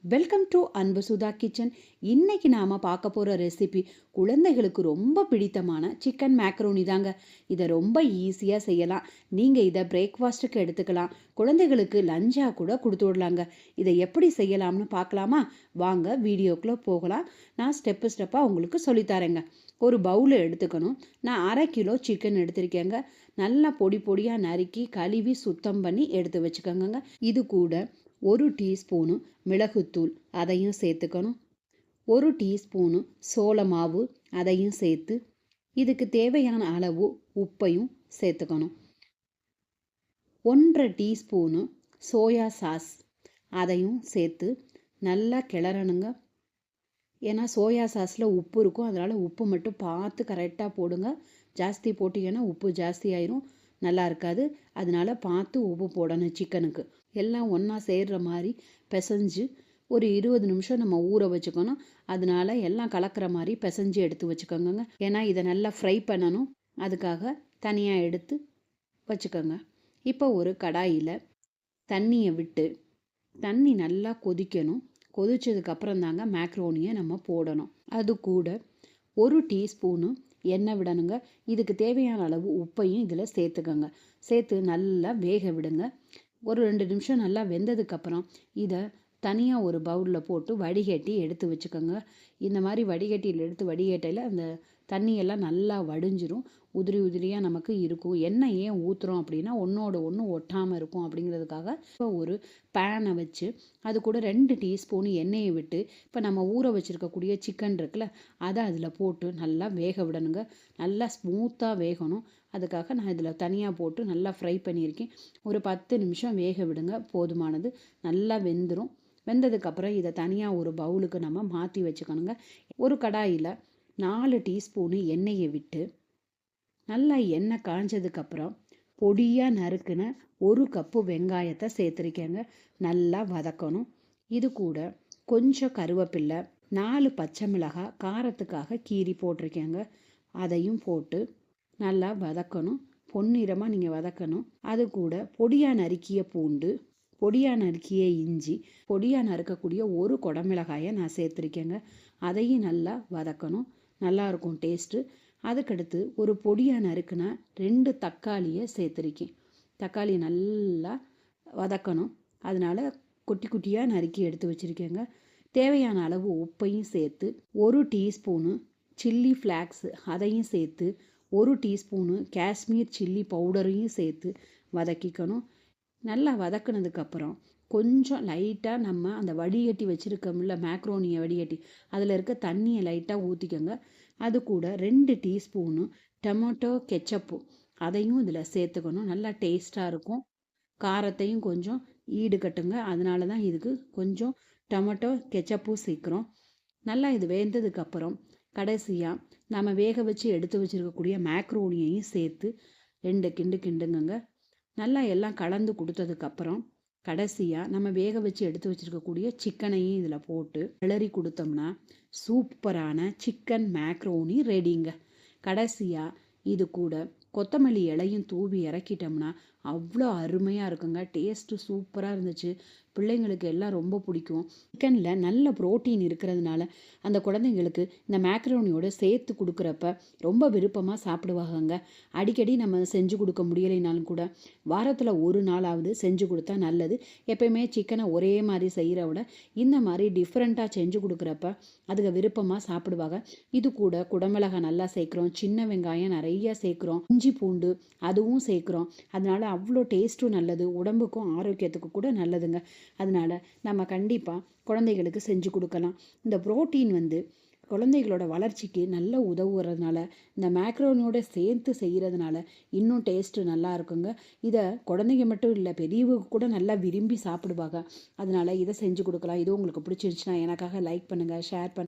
Welcome to அன்பு Sudha kitchen. இன்னைக்கு நாம பார்க்க போற ரெசிபி குழந்தைகளுக்கு ரொம்ப பிடித்தமான சிக்கன் மேக்ரோனி தாங்க. இதை ரொம்ப ஈஸியா செய்யலாம். நீங்க இதை பிரேக்ஃபாஸ்ட்டுக்கு எடுத்துக்கலாம், குழந்தைகளுக்கு லஞ்சா கூட கொடுத்து விடலாங்க. இதை எப்படி செய்யலாம்னு பார்க்கலாமா? வாங்க வீடியோக்குள்ள போகலாம். நான் ஸ்டெப்பா உங்களுக்கு சொல்லித்தரேங்க. ஒரு பவுல் எடுத்துக்கணும். நான் 1/2 கிலோ சிக்கன் எடுத்திருக்கேங்க. நல்லா பொடி பொடியா நறுக்கி கழுவி சுத்தம் பண்ணி எடுத்து வச்சுக்கோங்க. இது கூட 1 டீஸ்பூனு மிளகுத்தூள் அதையும் சேர்த்துக்கணும். 1 டீஸ்பூனு சோள மாவு அதையும் சேர்த்து இதுக்கு தேவையான அளவு உப்பையும் சேர்த்துக்கணும். 1/2 டீஸ்பூனு சோயா சாஸ் அதையும் சேர்த்து நல்லா கிளறணுங்க. ஏன்னா சோயா சாஸில் உப்பு இருக்கும், அதனால் உப்பு மட்டும் பார்த்து கரெக்டாக போடுங்க. ஜாஸ்தி போட்டிங்கன்னா உப்பு ஜாஸ்தி ஆயிரும், நல்லா இருக்காது. அதனால பார்த்து உப்பு போடணும். சிக்கனுக்கு எல்லாம் ஒன்றா சேர்கிற மாதிரி பிசைஞ்சு ஒரு 20 நிமிஷம் நம்ம ஊற வச்சுக்கணும். அதனால எல்லாம் கலக்கிற மாதிரி பிசைஞ்சு எடுத்து வச்சுக்கோங்க. ஏன்னா இதை நல்லா ஃப்ரை பண்ணணும், அதுக்காக தனியாக எடுத்து வச்சுக்கோங்க. இப்போ ஒரு கடாயில் தண்ணியை விட்டு தண்ணி நல்லா கொதிக்கணும். கொதிச்சதுக்கப்புறம் தாங்க மேக்ரோனியை நம்ம போடணும். அது கூட 1 டீஸ்பூனு எண்ணெய் விடணுங்க. இதுக்கு தேவையான அளவு உப்பையும் இதில் சேர்த்துக்கோங்க. சேர்த்து நல்லா வேக விடுங்க. ஒரு 2 நிமிஷம் நல்லா வெந்ததுக்கப்புறம் இதை தனியாக ஒரு பவுலில் போட்டு வடிகட்டி எடுத்து வச்சுக்கோங்க. இந்த மாதிரி வடிகட்டியில் எடுத்து வடிகட்டையில் அந்த தண்ணியெல்லாம் நல்லா வடிஞ்சிரும். உதிரி உதிரியாக நமக்கு இருக்கும். எண்ணெய் ஏன் ஊற்றுறோம் அப்படின்னா ஒன்றோட ஒன்று ஒட்டாமல் இருக்கும் அப்படிங்கிறதுக்காக. இப்போ ஒரு பேனை வச்சு அது கூட 2 டீஸ்பூன் எண்ணெயை விட்டு இப்போ நம்ம ஊற வச்சுருக்கக்கூடிய சிக்கன் இருக்குல்ல, அதை அதில் போட்டு நல்லா வேக விடணுங்க. நல்லா ஸ்மூத்தாக வேகணும். அதுக்காக நான் இதில் தனியாக போட்டு நல்லா ஃப்ரை பண்ணியிருக்கேன். ஒரு 10 நிமிஷம் வேக விடுங்க, போதுமானது. நல்லா வெந்துடும். வெந்ததுக்கப்புறம் இதை தனியாக ஒரு பவுலுக்கு நம்ம மாற்றி வச்சுக்கணுங்க. ஒரு கடாயில் 4 டீஸ்பூனு எண்ணெயை விட்டு நல்லா எண்ணெய் காஞ்சதுக்கப்புறம் பொடியாக நறுக்குன 1 கப்பு வெங்காயத்தை சேர்த்துருக்கேங்க. நல்லா வதக்கணும். இது கூட கொஞ்சம் கருவேப்பில்லை, 4 பச்சை மிளகாய் காரத்துக்காக கீரி போட்டிருக்கேங்க, அதையும் போட்டு நல்லா வதக்கணும். பொன்னிறமாக நீங்கள் வதக்கணும். அது கூட பொடியாக நறுக்கிய பூண்டு, பொடியாக நறுக்கிய இஞ்சி, பொடியாக நறுக்கக்கூடிய 1 குடமிளகாயை நான் சேர்த்துருக்கேங்க. அதையும் நல்லா வதக்கணும். நல்லாயிருக்கும் டேஸ்ட்டு. அதுக்கடுத்து ஒரு பொடியாக நறுக்குனா 2 தக்காளியை சேர்த்துருக்கேன். தக்காளி நல்லா வதக்கணும். அதனால் குட்டி குட்டியாக நறுக்கி எடுத்து வச்சுருக்கேங்க. தேவையான அளவு உப்பையும் சேர்த்து 1 டீஸ்பூனு சில்லி ஃப்ளாக்ஸ் அதையும் சேர்த்து 1 டீஸ்பூனு காஷ்மீர் சில்லி பவுடரையும் சேர்த்து வதக்கிக்கணும். நல்லா வதக்குனதுக்கப்புறம் கொஞ்சம் லைட்டாக நம்ம அந்த வடிகட்டி வச்சுருக்கோம்ல மேக்ரோனியை வடிகட்டி, அதில் இருக்க தண்ணியை லைட்டாக ஊற்றிக்கோங்க. அது கூட 2 டீஸ்பூனு டொமேட்டோ கெச்சப்பு அதையும் இதில் சேர்த்துக்கணும். நல்லா டேஸ்ட்டாக இருக்கும். காரத்தையும் கொஞ்சம் ஈடுகட்டுங்க. அதனால தான் இதுக்கு கொஞ்சம் டொமேட்டோ கெச்சப்பும் சேர்க்குறோம். நல்லா இது வெந்ததுக்கப்புறம் கடைசியாக நம்ம வேக வச்சு எடுத்து வச்சுருக்கக்கூடிய மேக்ரோனியையும் சேர்த்து 2 கிண்டுங்க. நல்லா எல்லாம் கலந்து கொடுத்ததுக்கப்புறம் கடைசியாக நம்ம வேக வச்சு எடுத்து வச்சுருக்கக்கூடிய சிக்கனையும் இதில் போட்டு கிளறி கொடுத்தோம்னா சூப்பரான சிக்கன் மேக்ரோனி ரெடிங்க. கடைசியாக இது கூட கொத்தமல்லி இலையும் தூவி இறக்கிட்டோம்னா அவ்வளோ அருமையாக இருக்குங்க. டேஸ்ட்டு சூப்பராக இருந்துச்சு. பிள்ளைங்களுக்கு எல்லாம் ரொம்ப பிடிக்கும். சிக்கனில் நல்ல ப்ரோட்டீன் இருக்கிறதுனால அந்த குழந்தைங்களுக்கு இந்த மேக்ரோனியோட சேர்த்து கொடுக்குறப்ப ரொம்ப விருப்பமாக சாப்பிடுவாங்க. அடிக்கடி நம்ம செஞ்சு கொடுக்க முடியலைனாலும் கூட வாரத்தில் ஒரு நாளாவது செஞ்சு கொடுத்தா நல்லது. எப்பயுமே சிக்கனை ஒரே மாதிரி செய்கிற விட இந்த மாதிரி டிஃப்ரெண்ட்டாக செஞ்சு கொடுக்குறப்ப அதுக்கு விருப்பமாக சாப்பிடுவாங்க. இது கூட குடமிளகாய் நல்லா சேர்க்குறோம், சின்ன வெங்காயம் நிறைய சேர்க்குறோம், இஞ்சி பூண்டு அதுவும் சேர்க்குறோம். அதனால அவ்வளோ டேஸ்ட்டும் நல்லது, உடம்புக்கும் ஆரோக்கியத்துக்கு கூட நல்லதுங்க. அதனால நம்ம கண்டிப்பாக குழந்தைகளுக்கு செஞ்சு கொடுக்கலாம். இந்த புரோட்டீன் குழந்தைகளோட வளர்ச்சிக்கு நல்ல உதவுறதுனால இந்த மேக்ரோனியோட சேர்த்து செய்கிறதுனால இன்னும் டேஸ்ட்டு நல்லா இருக்குங்க. இதை குழந்தைங்க மட்டும் இல்லை, பெரியவங்க கூட நல்லா விரும்பி சாப்பிடுவாங்க. அதனால இதை செஞ்சு கொடுக்கலாம். இது உங்களுக்கு பிடிச்சிருந்துச்சுன்னா எனக்காக லைக் பண்ணுங்கள், ஷேர் பண்ணுங்கள்.